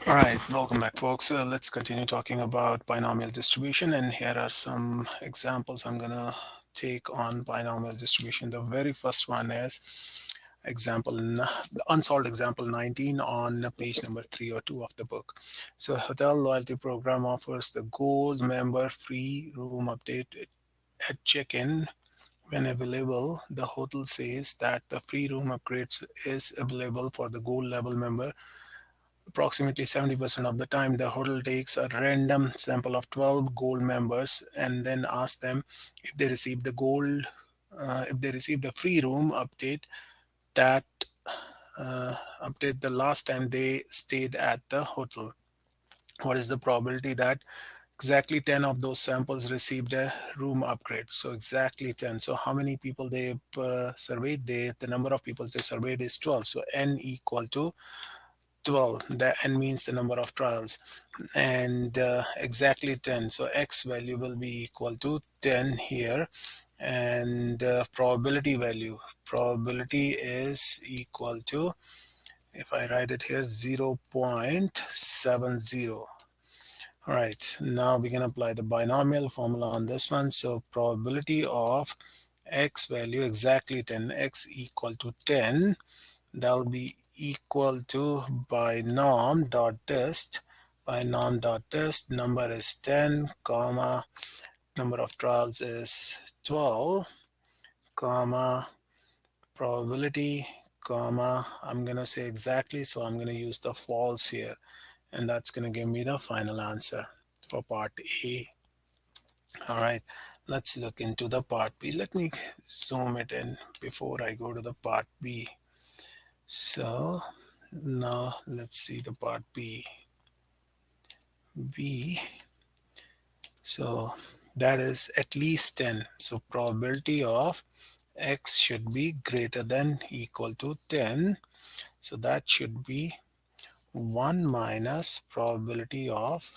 All right, welcome back, folks. Let's continue talking about binomial distribution, and here are some examples I'm gonna take on binomial distribution. The very first one is the unsolved example 19 on page number 302 of the book. So, hotel loyalty program offers the gold member free room update at check-in. When available, the hotel says that the free room upgrades is available for the gold level member. Approximately 70% of the time, the hotel takes a random sample of 12 gold members and then asks them if they received if they received a free room update that update the last time they stayed at the hotel. What is the probability that exactly 10 of those samples received a room upgrade? So exactly 10. So how many people they surveyed? The number of people they surveyed is 12. So n equal to 12. The n means the number of trials, and exactly 10. So x value will be equal to 10 here, and probability is equal to, if I write it here, 0.70. All right, now we can apply the binomial formula on this one. So probability of x value exactly 10, x equal to 10, that'll be equal to binom.test. Binom.test, number is 10, comma, number of trials is 12, comma, probability, comma, I'm going to say exactly, so I'm going to use the false here, and that's going to give me the final answer for part A. All right, let's look into the part B. Let me zoom it in before I go to the part B. So now let's see the part B. So that is at least 10. So probability of x should be greater than equal to 10. So that should be 1 minus probability of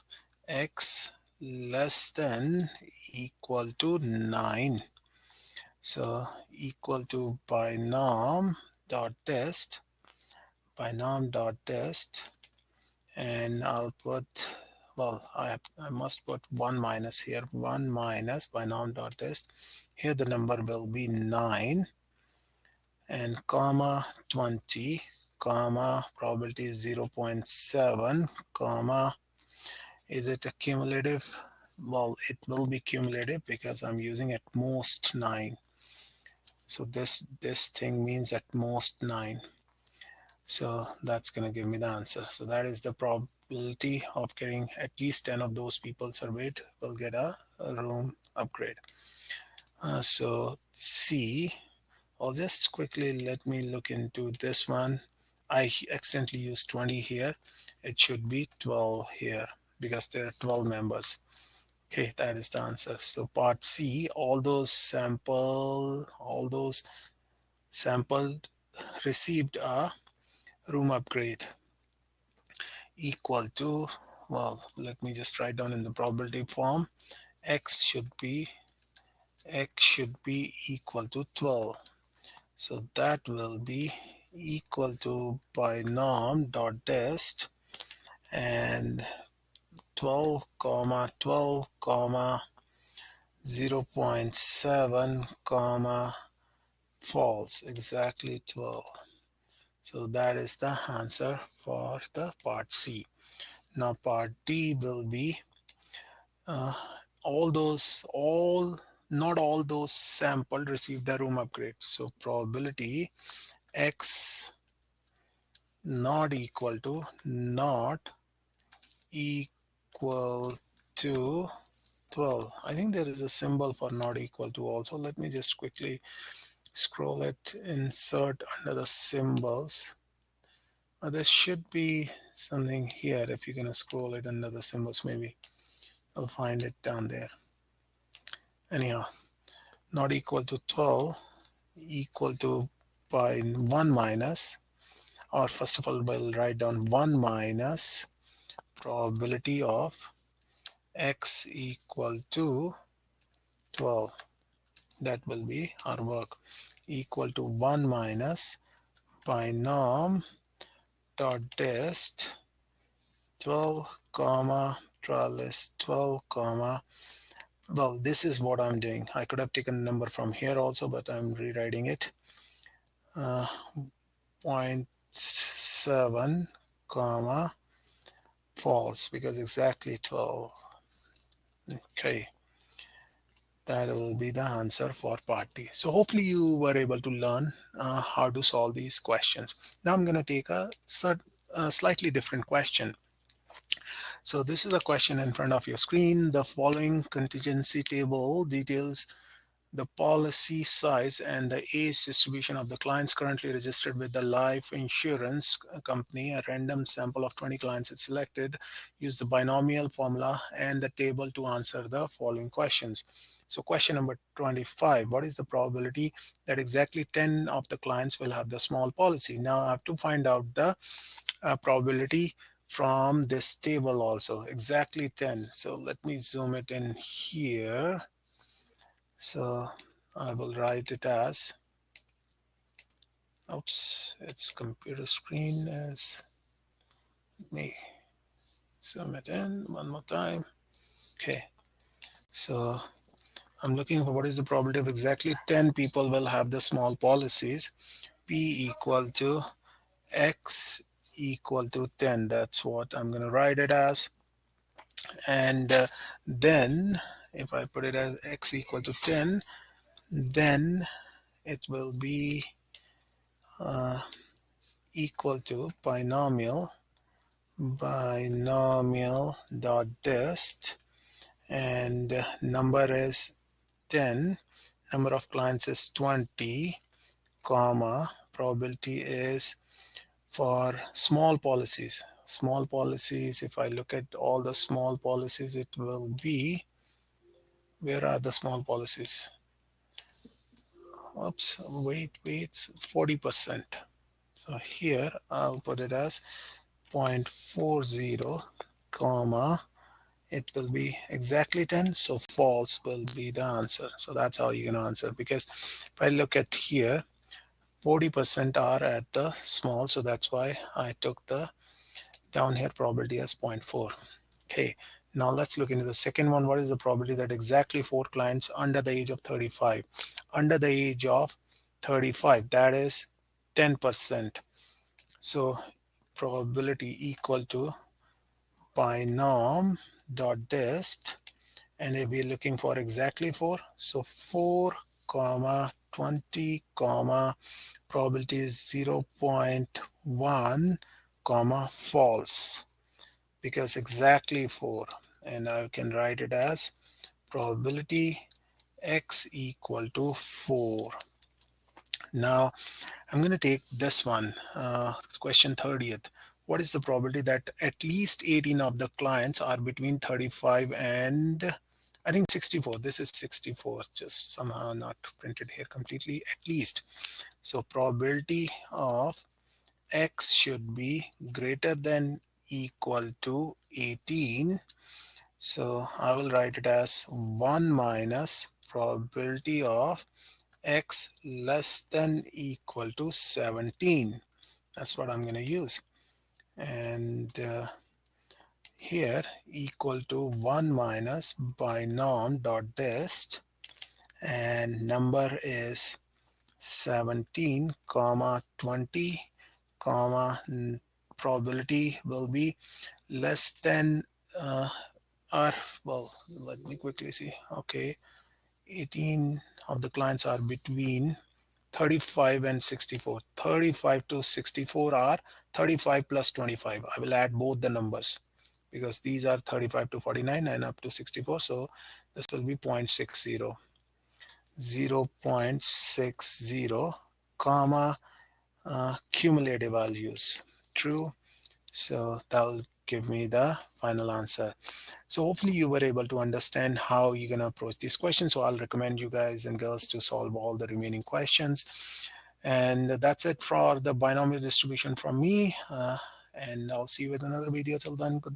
x less than equal to 9. So equal to binom.test, and I'll put, well, I must put 1 minus here, 1 minus binom.test. Here the number will be 9, and comma 20, comma probability is 0.7, comma, is it a cumulative? Well, it will be cumulative because I'm using at most 9. So this thing means at most 9. So that's going to give me the answer. So that is the probability of getting at least 10 of those people surveyed will get a room upgrade. So C, I'll just quickly let me look into this one. I accidentally used 20 here. It should be 12 here because there are 12 members. Okay, that is the answer. So part C, all those sampled received a room upgrade equal to, well, let me just write down in the probability form, x should be equal to 12. So that will be equal to binom.test and 12 comma 12 comma 0.7 comma false, exactly 12. So that is the answer for the part C. Now part D will be uh, not all those sampled received a room upgrade. So probability x not equal to 12. I think there is a symbol for not equal to also. Let me just quickly scroll it, insert under the symbols. There should be something here. If you're gonna scroll it under the symbols, maybe I'll find it down there. Anyhow, not equal to 12, equal to by 1 minus, or first of all, we'll write down 1 minus probability of x equal to 12. That will be our work. Equal to 1 minus binom dot test 12 comma trial is 12 comma, well, this is what I'm doing. I could have taken a number from here also, but I'm rewriting it. 0.7 comma false, because exactly 12. Okay, that will be the answer for part D. So hopefully you were able to learn how to solve these questions. Now I'm going to take a slightly different question. So this is a question in front of your screen. The following contingency table details the policy size and the age distribution of the clients currently registered with the life insurance company. A random sample of 20 clients is selected. Use the binomial formula and the table to answer the following questions. So question number 25, what is the probability that exactly 10 of the clients will have the small policy? Now I have to find out the probability from this table also, exactly 10. So let me zoom it in here. So I will write it as, oops, its computer screen is, let me zoom it in one more time. Okay, so I'm looking for what is the probability of exactly 10 people will have the small policies. P equal to X equal to 10. That's what I'm going to write it as. And then if I put it as X equal to 10, then it will be equal to binomial dot dist, and number is 10, number of clients is 20, comma, probability is for small policies. Small policies, if I look at all the small policies, it will be, where are the small policies? Oops, wait, 40%. So here I'll put it as 0.40, comma, it will be exactly 10, so false will be the answer. So that's how you can answer, because if I look at here, 40% are at the small, so that's why I took the down here probability as 0.4. Okay, now let's look into the second one. What is the probability that exactly 4 clients under the age of 35? Under the age of 35, that is 10%. So probability equal to binom dot dist, and if we're looking for exactly 4, so 4 comma 20 comma probability is 0.1 comma false, because exactly 4, and I can write it as probability X equal to 4. Now I'm going to take this one, question 30th. What is the probability that at least 18 of the clients are between 35 and, I think 64. This is 64, just somehow not printed here completely, at least. So probability of X should be greater than equal to 18. So I will write it as 1 minus probability of X less than equal to 17. That's what I'm going to use. And here equal to 1 minus binom dot dist, and number is 17 comma 20 comma probability will be less than or, well, let me quickly see. Okay, 18 of the clients are between 35 and 64. 35 to 64 are 35 plus 25. I will add both the numbers, because these are 35 to 49 and up to 64. So this will be 0.60, 0.60 comma cumulative values, true. So that will give me the final answer. So hopefully you were able to understand how you're going to approach these questions. So I'll recommend you guys and girls to solve all the remaining questions. And that's it for the binomial distribution from me. And I'll see you with another video. Till then, goodbye.